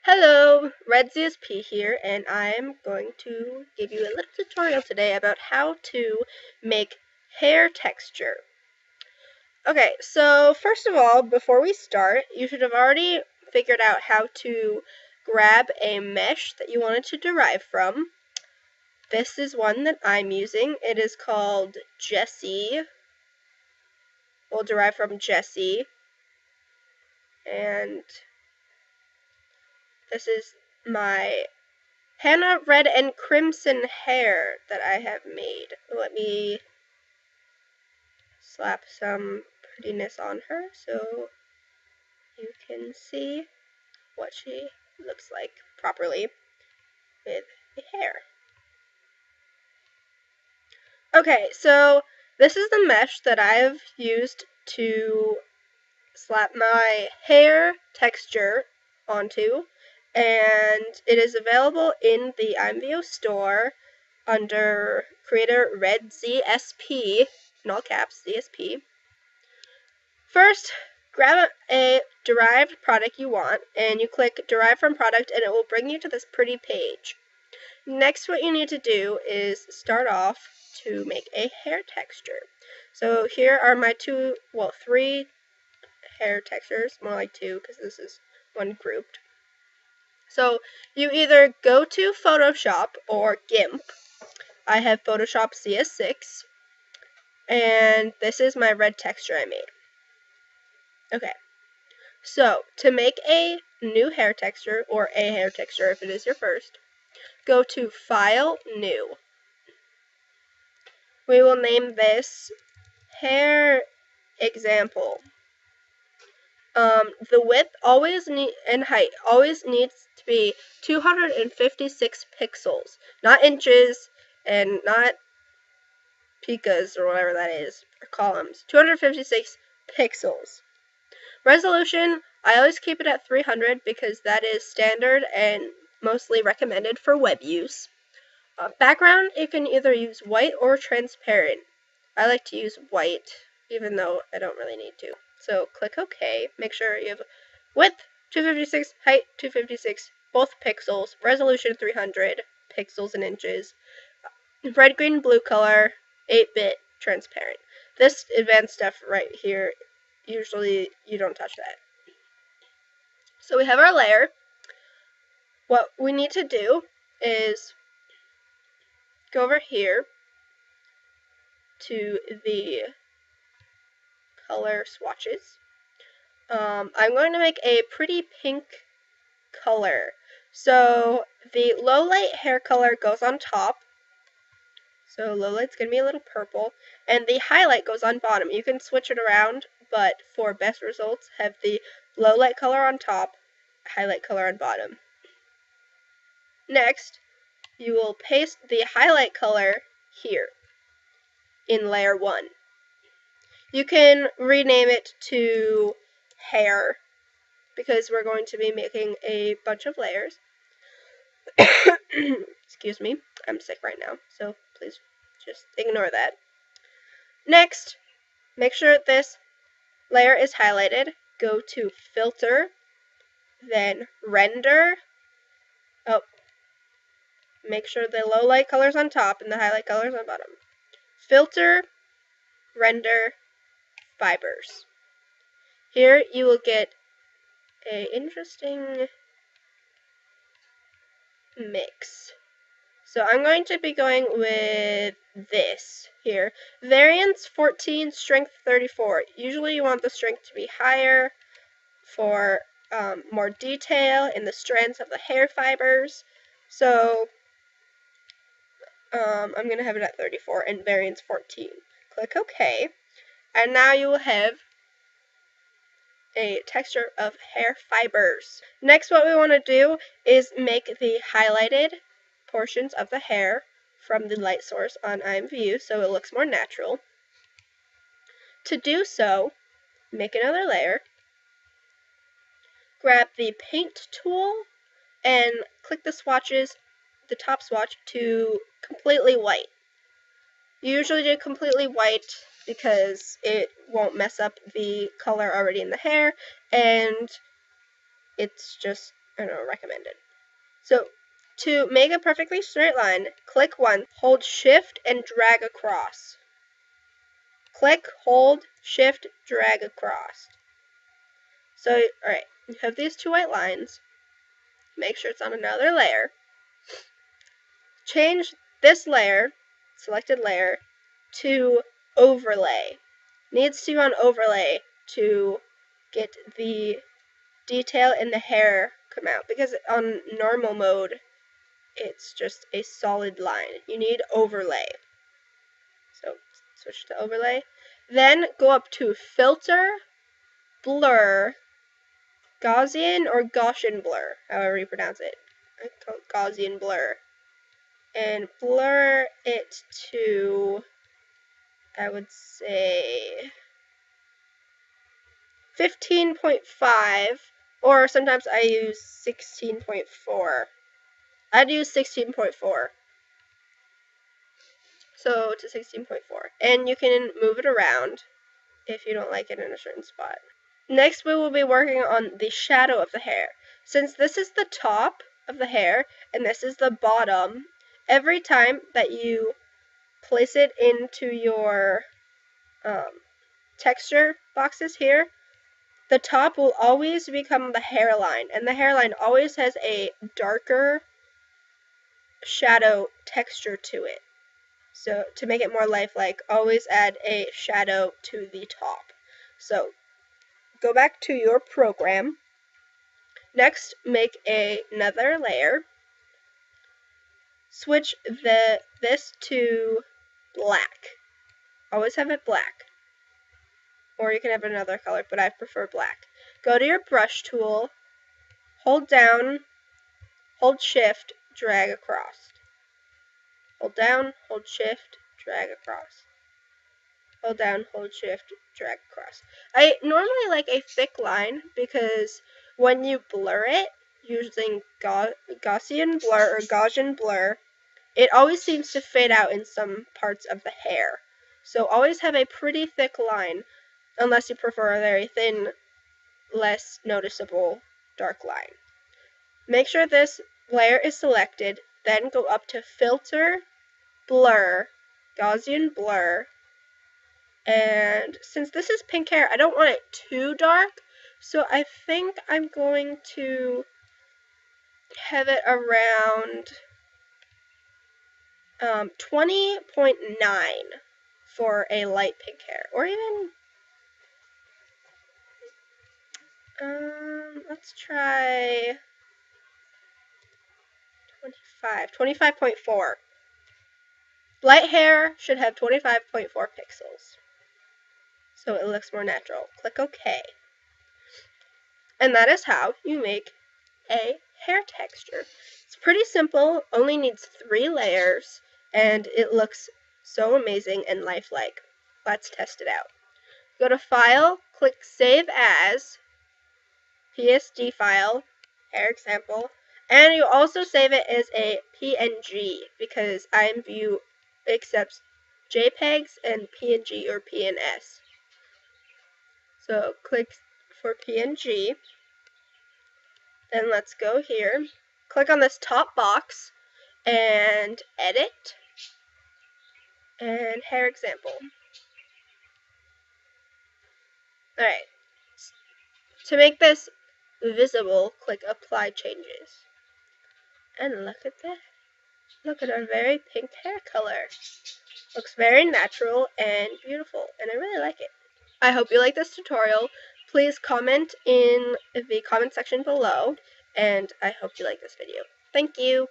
Hello, RedZSP here, and I'm going to give you a little tutorial today about how to make hair texture. Okay, so first of all, before we start, you should have already figured out how to grab a mesh that you wanted to derive from. This is one that I'm using. It is called Jessie. We'll derive from Jessie. And this is my Hannah Red and Crimson hair that I have made. Let me slap some prettiness on her so you can see what she looks like properly with the hair. Okay, so this is the mesh that I've used to slap my hair texture onto, and it is available in the IMVU store under creator RedZSP, in all caps, ZSP. First, grab a derived product you want, and you click Derive from Product, and it will bring you to this pretty page. Next, what you need to do is start off to make a hair texture. So here are my three hair textures, more like two, because this is one grouped. So you either go to Photoshop or GIMP. I have Photoshop CS6, and this is my red texture I made. Okay, so to make a new hair texture, or a hair texture if it is your first, go to File, New. We will name this Hair Example. The width and height always needs to be 256 pixels, not inches and not picas or whatever that is, or columns. 256 pixels. Resolution, I always keep it at 300 because that is standard and mostly recommended for web use. Background, you can either use white or transparent. I like to use white, even though I don't really need to. So click OK. Make sure you have width 256, height 256, both pixels, resolution 300 pixels in inches, red, green, blue color, 8-bit, transparent. This advanced stuff right here, usually you don't touch that. So we have our layer. What we need to do is go over here to the color swatches. I'm going to make a pretty pink color. So the low light hair color goes on top. So low light's going to be a little purple. And the highlight goes on bottom. You can switch it around, but for best results, have the low light color on top, highlight color on bottom. Next, you will paste the highlight color here in layer 1. You can rename it to hair because we're going to be making a bunch of layers. Excuse me, I'm sick right now, so please just ignore that. Next, make sure this layer is highlighted. Go to Filter, then Render. Oh, make sure the low light color is on top and the highlight color is on bottom. Filter, Render, Fibers. Here you will get an interesting mix. So I'm going to be going with this here. Variance 14, strength 34. Usually you want the strength to be higher for more detail in the strands of the hair fibers. So I'm going to have it at 34 and variance 14. Click OK. And now you will have a texture of hair fibers. Next, what we want to do is make the highlighted portions of the hair from the light source on IMVU so it looks more natural. To do so, make another layer, grab the paint tool, and click the swatches, the top swatch, to completely white. You usually do completely white because it won't mess up the color already in the hair, and it's just recommended. So to make a perfectly straight line, click once, hold shift and drag across. Click, hold, shift, drag across. So, alright, you have these two white lines. Make sure it's on another layer. Change this layer, selected layer, to overlay. Needs to be on overlay to get the detail in the hair come out, because on normal mode it's just a solid line. You need overlay. So switch to overlay. Then go up to filter, blur, Gaussian or Gaussian blur, however you pronounce it. I call it Gaussian blur. And blur it to, I would say, 15.5, or sometimes I use 16.4. I'd use 16.4. So to 16.4. And you can move it around if you don't like it in a certain spot. Next, we will be working on the shadow of the hair. Since this is the top of the hair and this is the bottom, every time that you place it into your texture boxes here, the top will always become the hairline, and the hairline always has a darker shadow texture to it. So to make it more lifelike, always add a shadow to the top. So go back to your program. Next, make another layer. Switch this to black. Always have it black. Or you can have another color, but I prefer black. Go to your brush tool, hold down, hold shift, drag across. Hold down, hold shift, drag across. Hold down, hold shift, drag across. I normally like a thick line because when you blur it using Gaussian blur or Gaussian blur, it always seems to fade out in some parts of the hair. So always have a pretty thick line, unless you prefer a very thin, less noticeable dark line. Make sure this layer is selected, then go up to filter, blur, Gaussian blur, and since this is pink hair, I don't want it too dark, so I think I'm going to have it around 20.9 for a light pink hair, or even let's try 25.4. Light hair should have 25.4 pixels, so it looks more natural. Click OK. And that is how you make a hair texture. It's pretty simple, only needs 3 layers, and it looks so amazing and lifelike. Let's test it out. Go to File, click Save As, PSD file, hair example, and you also save it as a PNG because IMVU accepts JPEGs and PNG or PNS. So click for PNG. Then let's go here. Click on this top box and edit and hair example. Alright. To make this visible, click apply changes. And look at that. Look at our very pink hair color. Looks very natural and beautiful, and I really like it. I hope you like this tutorial. Please comment in the comment section below, and I hope you like this video. Thank you!